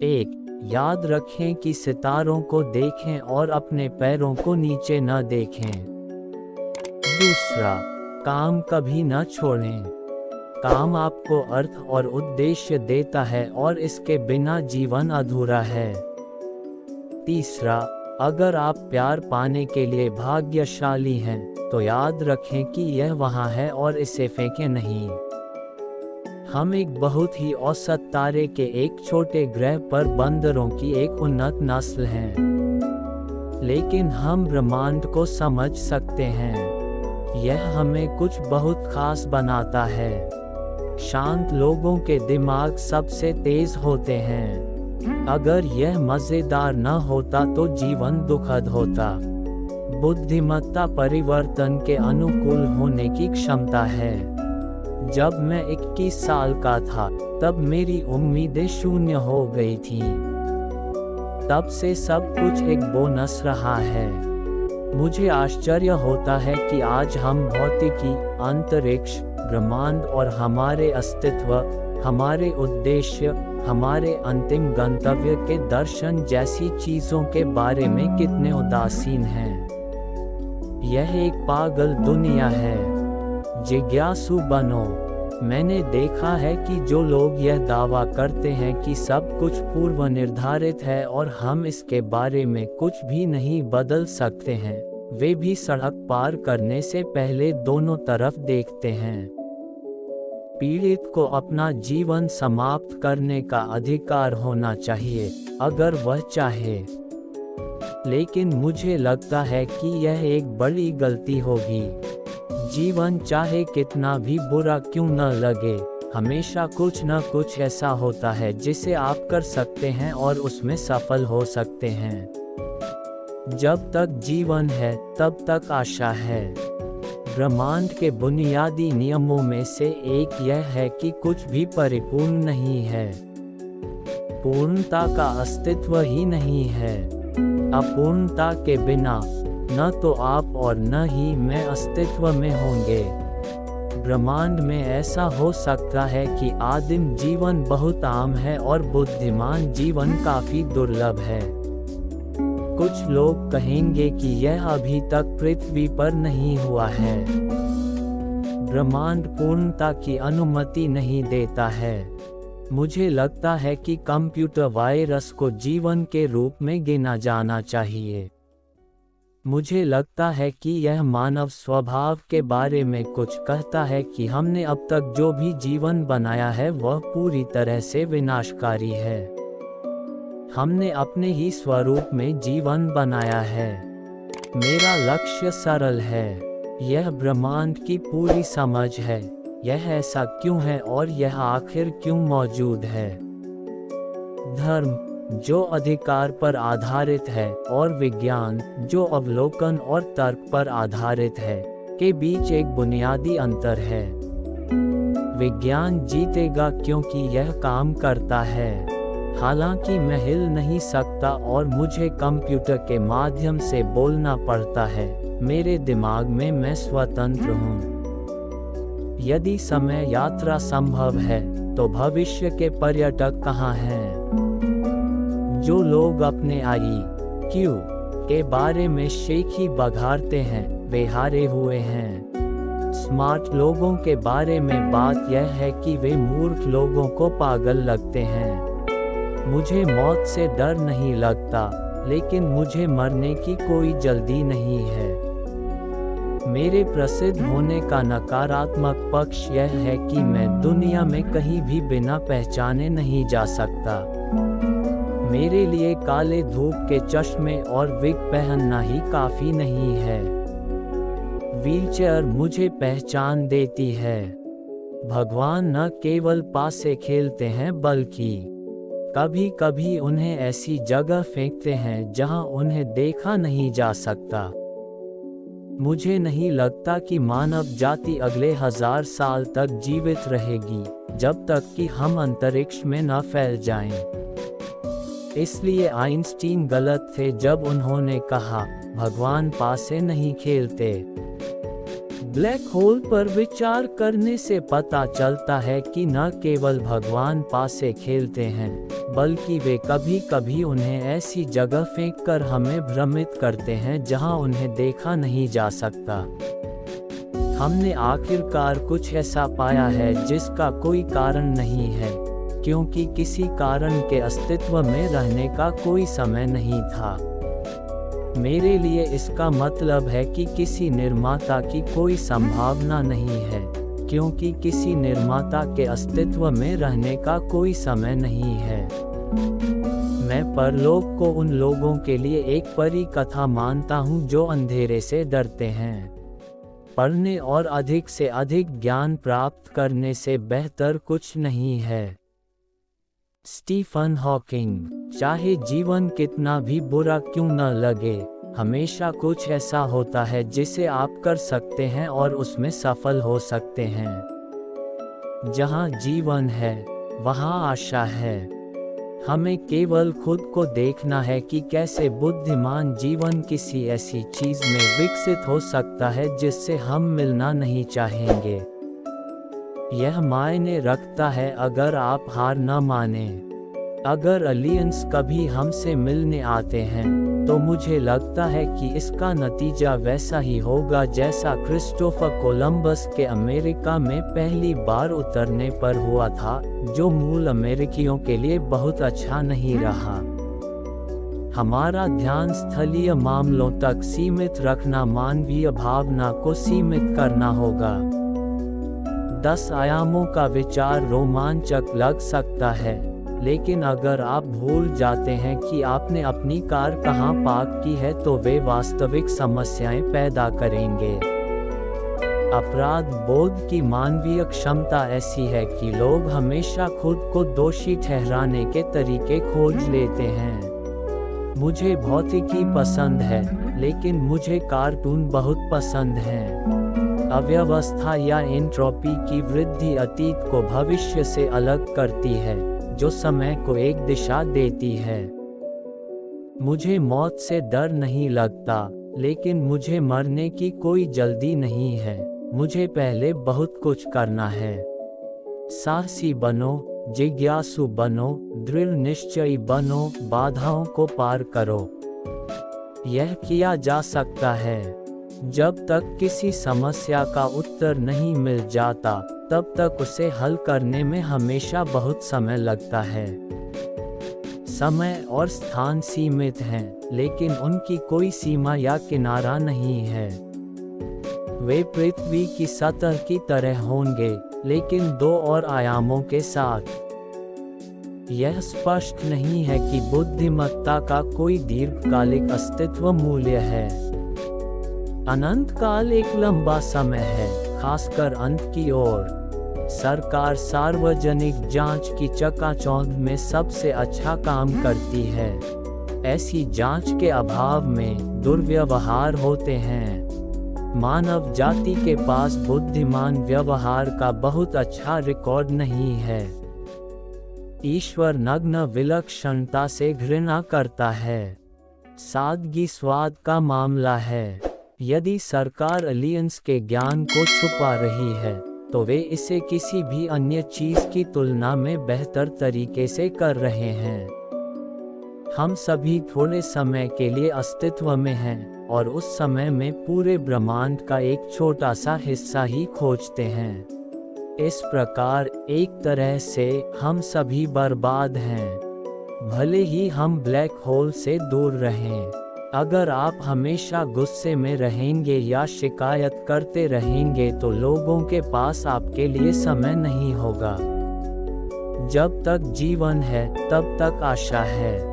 एक, याद रखें कि सितारों को देखें और अपने पैरों को नीचे न देखें। दूसरा, काम कभी न छोड़ें। काम आपको अर्थ और उद्देश्य देता है और इसके बिना जीवन अधूरा है। तीसरा, अगर आप प्यार पाने के लिए भाग्यशाली हैं, तो याद रखें कि यह वहाँ है और इसे फेंकें नहीं। हम एक बहुत ही औसत तारे के एक छोटे ग्रह पर बंदरों की एक उन्नत नस्ल हैं। लेकिन हम ब्रह्मांड को समझ सकते हैं। यह हमें कुछ बहुत खास बनाता है। शांत लोगों के दिमाग सबसे तेज होते हैं। अगर यह मजेदार न होता तो जीवन दुखद होता। बुद्धिमत्ता परिवर्तन के अनुकूल होने की क्षमता है। जब मैं 21 साल का था, तब मेरी उम्मीदें शून्य हो गई थीं। तब से सब कुछ एक बोनस रहा है। मुझे आश्चर्य होता है कि आज हम भौतिकी, अंतरिक्ष, ब्रह्मांड और हमारे अस्तित्व, हमारे उद्देश्य, हमारे अंतिम गंतव्य के दर्शन जैसी चीजों के बारे में कितने उदासीन हैं। यह एक पागल दुनिया है। जिज्ञासु बनो। मैंने देखा है कि जो लोग यह दावा करते हैं कि सब कुछ पूर्व निर्धारित है और हम इसके बारे में कुछ भी नहीं बदल सकते हैं, वे भी सड़क पार करने से पहले दोनों तरफ देखते हैं। पीड़ित को अपना जीवन समाप्त करने का अधिकार होना चाहिए, अगर वह चाहे। लेकिन मुझे लगता है कि यह एक बड़ी गलती होगी। जीवन चाहे कितना भी बुरा क्यों न लगे, हमेशा कुछ न कुछ ऐसा होता है जिसे आप कर सकते हैं और उसमें सफल हो सकते हैं। जब तक जीवन है, तब तक आशा है। ब्रह्मांड के बुनियादी नियमों में से एक यह है कि कुछ भी परिपूर्ण नहीं है। पूर्णता का अस्तित्व ही नहीं है। अपूर्णता के बिना न तो आप और न ही मैं अस्तित्व में होंगे। ब्रह्मांड में ऐसा हो सकता है कि आदिम जीवन बहुत आम है और बुद्धिमान जीवन काफी दुर्लभ है। कुछ लोग कहेंगे कि यह अभी तक पृथ्वी पर नहीं हुआ है। ब्रह्मांड पूर्णता की अनुमति नहीं देता है। मुझे लगता है कि कंप्यूटर वायरस को जीवन के रूप में गिना जाना चाहिए। मुझे लगता है कि यह मानव स्वभाव के बारे में कुछ कहता है कि हमने अब तक जो भी जीवन बनाया है वह पूरी तरह से विनाशकारी है। हमने अपने ही स्वरूप में जीवन बनाया है। मेरा लक्ष्य सरल है। यह ब्रह्मांड की पूरी समझ है। यह ऐसा क्यों है और यह आखिर क्यों मौजूद है। धर्म, जो अधिकार पर आधारित है, और विज्ञान, जो अवलोकन और तर्क पर आधारित है, के बीच एक बुनियादी अंतर है। विज्ञान जीतेगा क्योंकि यह काम करता है। हालांकि मैं हिल नहीं सकता और मुझे कंप्यूटर के माध्यम से बोलना पड़ता है, मेरे दिमाग में मैं स्वतंत्र हूँ। यदि समय यात्रा संभव है, तो भविष्य के पर्यटक कहाँ हैं? जो लोग अपने IQ के बारे में शेखी बघारते हैं, वे हारे हुए हैं। स्मार्ट लोगों के बारे में बात यह है कि वे मूर्ख लोगों को पागल लगते हैं। मुझे मौत से डर नहीं लगता, लेकिन मुझे मरने की कोई जल्दी नहीं है। मेरे प्रसिद्ध होने का नकारात्मक पक्ष यह है कि मैं दुनिया में कहीं भी बिना पहचाने नहीं जा सकता। मेरे लिए काले धूप के चश्मे और विग पहनना ही काफी नहीं है। व्हीलचेयर मुझे पहचान देती है। भगवान न केवल पासे खेलते हैं, बल्कि कभी कभी उन्हें ऐसी जगह फेंकते हैं जहां उन्हें देखा नहीं जा सकता। मुझे नहीं लगता कि मानव जाति अगले 1000 साल तक जीवित रहेगी, जब तक कि हम अंतरिक्ष में न फैल जाएं। इसलिए आइंस्टीन गलत थे जब उन्होंने कहा, भगवान पासे नहीं खेलते। ब्लैक होल पर विचार करने से पता चलता है कि न केवल भगवान पासे खेलते हैं, बल्कि वे कभी कभी उन्हें ऐसी जगह फेंक कर हमें भ्रमित करते हैं जहां उन्हें देखा नहीं जा सकता। हमने आखिरकार कुछ ऐसा पाया है जिसका कोई कारण नहीं है, क्योंकि किसी कारण के अस्तित्व में रहने का कोई समय नहीं था। मेरे लिए इसका मतलब है कि किसी निर्माता की कोई संभावना नहीं है, क्योंकि किसी निर्माता के अस्तित्व में रहने का कोई समय नहीं है। मैं परलोक को उन लोगों के लिए एक परी कथा मानता हूँ जो अंधेरे से डरते हैं। पढ़ने और अधिक से अधिक ज्ञान प्राप्त करने से बेहतर कुछ नहीं है। Stephen Hawking. चाहे जीवन कितना भी बुरा क्यों न लगे, हमेशा कुछ ऐसा होता है जिसे आप कर सकते हैं और उसमें सफल हो सकते हैं। जहां जीवन है, वहां आशा है। हमें केवल खुद को देखना है कि कैसे बुद्धिमान जीवन किसी ऐसी चीज में विकसित हो सकता है जिससे हम मिलना नहीं चाहेंगे। यह मायने रखता है अगर आप हार न माने। अगर एलियंस कभी हमसे मिलने आते हैं, तो मुझे लगता है कि इसका नतीजा वैसा ही होगा जैसा क्रिस्टोफर कोलंबस के अमेरिका में पहली बार उतरने पर हुआ था, जो मूल अमेरिकियों के लिए बहुत अच्छा नहीं रहा। हमारा ध्यान स्थलीय मामलों तक सीमित रखना मानवीय भावना को सीमित करना होगा। 10 आयामों का विचार रोमांचक लग सकता है, लेकिन अगर आप भूल जाते हैं कि आपने अपनी कार कहां पार्क की है, तो वे वास्तविक समस्याएं पैदा करेंगे। अपराध बोध की मानवीय क्षमता ऐसी है कि लोग हमेशा खुद को दोषी ठहराने के तरीके खोज लेते हैं। मुझे भौतिकी पसंद है, लेकिन मुझे कार्टून बहुत पसंद हैं। अव्यवस्था या एंट्रोपी की वृद्धि अतीत को भविष्य से अलग करती है, जो समय को एक दिशा देती है। मुझे मौत से डर नहीं लगता, लेकिन मुझे मरने की कोई जल्दी नहीं है। मुझे पहले बहुत कुछ करना है। साहसी बनो, जिज्ञासु बनो, दृढ़ निश्चयी बनो, बाधाओं को पार करो। यह किया जा सकता है। जब तक किसी समस्या का उत्तर नहीं मिल जाता, तब तक उसे हल करने में हमेशा बहुत समय लगता है। समय और स्थान सीमित हैं, लेकिन उनकी कोई सीमा या किनारा नहीं है। वे पृथ्वी की सतह की तरह होंगे, लेकिन 2 और आयामों के साथ। यह स्पष्ट नहीं है कि बुद्धिमत्ता का कोई दीर्घकालिक अस्तित्व मूल्य है। अनंत काल एक लंबा समय है, खासकर अंत की ओर। सरकार सार्वजनिक जांच की चकाचौंध में सबसे अच्छा काम करती है। ऐसी जांच के अभाव में दुर्व्यवहार होते हैं। मानव जाति के पास बुद्धिमान व्यवहार का बहुत अच्छा रिकॉर्ड नहीं है। ईश्वर नग्न विलक्षणता से घृणा करता है। सादगी स्वाद का मामला है। यदि सरकार एलियंस के ज्ञान को छुपा रही है, तो वे इसे किसी भी अन्य चीज की तुलना में बेहतर तरीके से कर रहे हैं। हम सभी थोड़े समय के लिए अस्तित्व में हैं, और उस समय में पूरे ब्रह्मांड का एक छोटा सा हिस्सा ही खोजते हैं। इस प्रकार एक तरह से हम सभी बर्बाद हैं, भले ही हम ब्लैक होल से दूर रहें। अगर आप हमेशा गुस्से में रहेंगे या शिकायत करते रहेंगे, तो लोगों के पास आपके लिए समय नहीं होगा। जब तक जीवन है, तब तक आशा है।